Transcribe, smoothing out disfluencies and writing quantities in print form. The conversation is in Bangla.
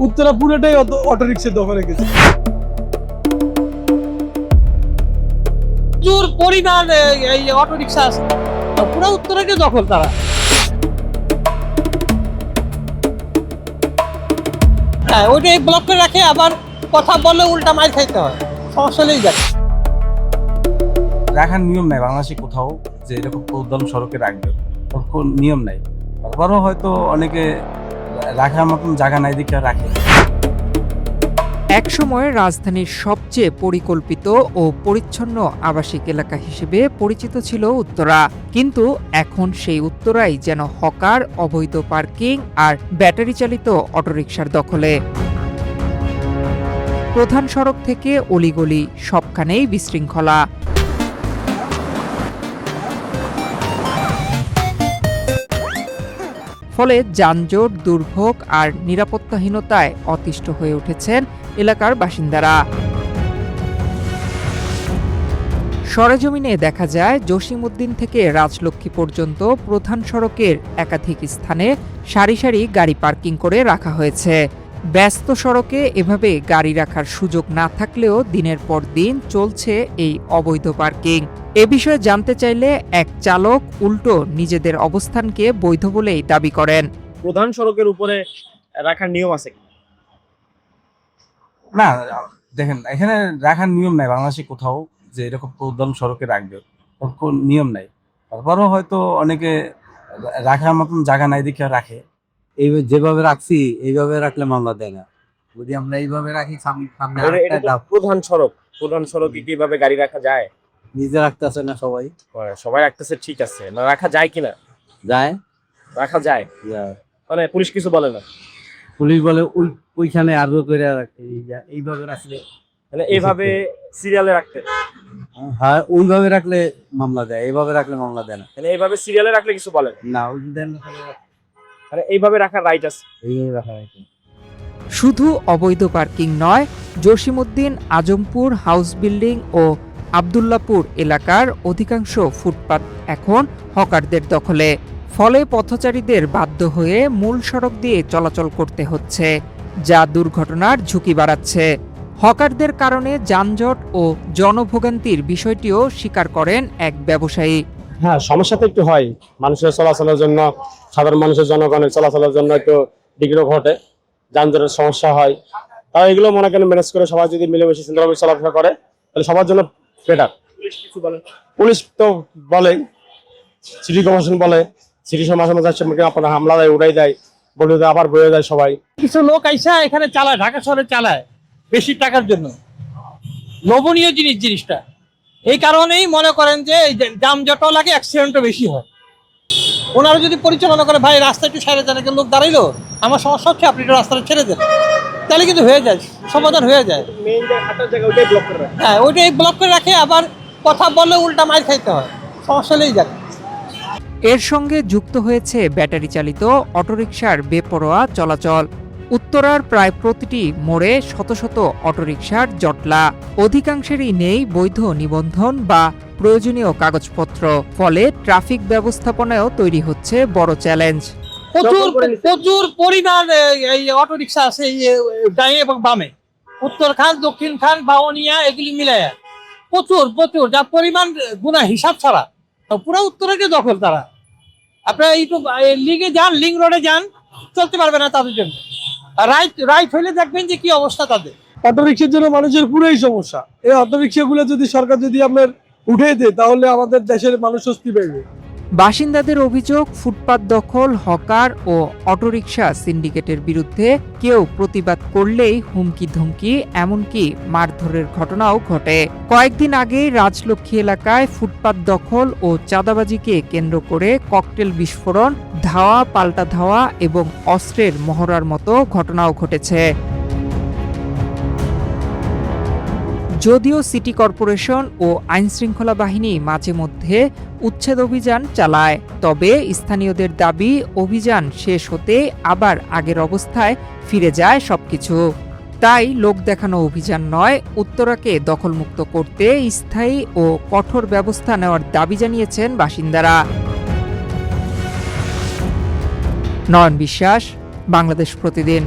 উত্তরা পুরোটাই অটোরিকশার দখলে গেছে। প্রচুর পরিমাণ এই অটোরিকশা আছে, পুরো উত্তরাকে দখল তারা। হ্যাঁ, ওইটাই ব্লক করে রাখে, আবার কথা বললে উল্টা মার খাইতে হয়, সমস্যা নেই যাচ্ছে। রাখার নিয়ম নাই বাংলাদেশে কোথাও যে এরকম প্রধান সড়কে রাখবে, কোন নিয়ম নাই। তারপরও হয়তো অনেকে রাখার মতন জায়গা নাই দেখে রাখে। একসময় রাজধানীর সবচেয়ে পরিকল্পিত ও পরিচ্ছন্ন আবাসিক এলাকা হিসেবে পরিচিত ছিল উত্তরা, কিন্তু এখন সেই উত্তরাই যেন হকার, অবৈধ পার্কিং আর ব্যাটারি চালিত অটোরিকশার দখলে। প্রধান সড়ক থেকে অলিগলি সবখানেই বিশৃঙ্খলা। ফলে যানজট, দুর্ভোগ আর নিরাপত্তাহীনতায় অতিষ্ঠ হয়ে উঠেছেন এলাকার বাসিন্দারা। সরেজমিনে দেখা যায় জসিমউদ্দিন থেকে রাজলক্ষ্মী পর্যন্ত প্রধান সড়কের একাধিক স্থানে সারি সারি গাড়ি পার্কিং করে রাখা হয়েছে। ব্যস্ত সড়কে এভাবে গাড়ি রাখার সুযোগ না থাকলেও দিনের পর দিন চলছে এই অবৈধ পার্কিং। এ বিষয়ে জানতে চাইলে এক চালক উল্টো নিজেদের অবস্থানকে বৈধ বলেই দাবি করেন। প্রধান সড়কের উপরে রাখার নিয়ম আছে না, দেখেন এখানে রাখার নিয়ম নাই বাংলাদেশে কোথাও যে এরকম প্রধান সড়কে রাখবে, কোন নিয়ম নাই। তারপরও হয়তো অনেকে রাখার মতন জায়গা নাই দেখে রাখে। এই যেভাবে রাখছি এইভাবে রাখলে মামলা দেয় না। যদি আমরা এইভাবে রাখি সামনে প্রধান সড়কে কিভাবে গাড়ি রাখা যায়? নিজে রাখতেছে না সবাই, সবাই রাখতেছে, ঠিক আছে, না রাখা যায় কিনা? যায়, রাখা যায়, মানে পুলিশ কিছু বলে না? পুলিশ বলে ওইখানে আরো করে রাখতে, এইভাবে রাখলে, মানে এইভাবে সিরিয়ালে রাখতে। হ্যাঁ, ওইভাবে রাখলে মামলা দেয়, এইভাবে রাখলে মামলা দেয় না। মানে এইভাবে সিরিয়ালে রাখলে কিছু বলে না, ওই দেন মানে এইভাবে রাখার রাইট আছে। এইভাবে রাখা রাখে। শুধু অবৈধ পার্কিং নয়, জসিমউদ্দিন, আজমপুর, হাউস বিল্ডিং ও আব্দুল্লাপুর এলাকার অধিকাংশ ফুটপাত এখন হকারদের দখলে। ফলে পথচারীদের বাধ্য হয়ে মূল সড়ক দিয়ে চলাচল করতে হচ্ছে, যা দুর্ঘটনার ঝুঁকি বাড়াচ্ছে। হকারদের কারণে যানজট ও জনভোগান্তির বিষয়টিও স্বীকার করেন এক ব্যবসায়ী। হ্যাঁ, সমস্যা তো একটু হয়, মানুষের চলাচলের জন্য, সাধারণ মানুষের, জনগণের চলাচলের জন্য একটু বিঘ্ন ঘটে, যানজটের সমস্যা হয়। তাই এগুলো মনে করেন ম্যানেজ করে সবাই যদি মিলেমিশে সুন্দরভাবে চলাফেরা করে তাহলে সবার জন্য বেটার। পুলিশ তো বলে, সিটি কর্পোরেশন বলে, সিটি সমাজে আপনার হামলা দেয়, উড়াই দেয়, বলে দেয়, আবার বয়ে যায় সবাই। কিছু লোক আইসা এখানে চালায়, ঢাকা শহরে চালায় বেশি টাকার জন্য, লোভনীয় জিনিসটা। এই কারণেই মনে করেন যে যানজটও লাগে, অ্যাক্সিডেন্টও বেশি হয়। ওনারা যদি পরিচালনা করে, ভাই রাস্তা একটু ছেড়ে দেন, লোক দাঁড়াইলো, আমার সমস্যা হচ্ছে, আপনি একটু রাস্তাটা ছেড়ে দেন, তাহলে কিন্তু হয়ে যায়, সমাধান হয়ে যায়। হ্যাঁ, ওইটাই ব্লক করে রাখে, আবার কথা বললে উল্টা মার খাইতে হয়, সমস্যা নেই যাচ্ছে। এর সঙ্গে যুক্ত হয়েছে ব্যাটারি চালিত অটোরিকশার বেপরোয়া চলাচল। উত্তরার প্রায় প্রতিটি মোড়ে শত শত অটোরিকশার জটলা, অধিকাংশেরই নেই বৈধ নিবন্ধন বা প্রয়োজনীয় কাগজপত্র। ফলে ট্রাফিক ব্যবস্থাপনায়ও তৈরি হচ্ছে বড় চ্যালেঞ্জ। প্রচুর পরিমাণ এই অটোরিকশা আছে, ডাইনে এবং বামে, উত্তর খান, দক্ষিণ খান, বাওনিয়া, এগুলি মিলাইয়া প্রচুর, যা পরিমাণ গুণা হিসাব ছাড়া, পুরো উত্তরাকে দখল তারা। আপনারা একটু লিগে যান, লিঙ্ক রোডে যান, চলতে পারবে না তাদের জন্য। রাইট হইলে দেখবেন যে কি অবস্থা তাদের। অটোরিকশার জন্য মানুষের পুরোই সমস্যা। এই অটোরিকশাগুলো যদি সরকার আপনার উঠে দেয় তাহলে আমাদের দেশের মানুষ স্বস্তি পাইবে। বাসিন্দাদের অভিযোগ, ফুটপাত দখল, হকার ও অটোরিকশা সিন্ডিকেটের বিরুদ্ধে কেউ প্রতিবাদ করলেই হুমকি ধমকি, এমনকি মারধরের ঘটনাও ঘটে। কয়েকদিন আগেই রাজলক্ষ্মী এলাকায় ফুটপাত দখল ও চাঁদাবাজিকে কেন্দ্র করে ককটেল বিস্ফোরণ, ধাওয়া পাল্টা ধাওয়া এবং অস্ত্রের মহড়ার মতো ঘটনাও ঘটেছে। যদিও সিটি কর্পোরেশন ও আইনশৃঙ্খলা বাহিনী মাঝে মধ্যে উচ্ছেদ অভিযান চালায়, তবে স্থানীয়দের দাবি অভিযান শেষ হতে আবার আগের অবস্থায় ফিরে যায় সবকিছু। তাই লোক দেখানো অভিযান নয়, উত্তরাকে দখলমুক্ত করতে স্থায়ী ও কঠোর ব্যবস্থা নেওয়ার দাবি জানিয়েছেন বাসিন্দারা। নয়ন বিশ্বাস, বাংলাদেশ প্রতিদিন।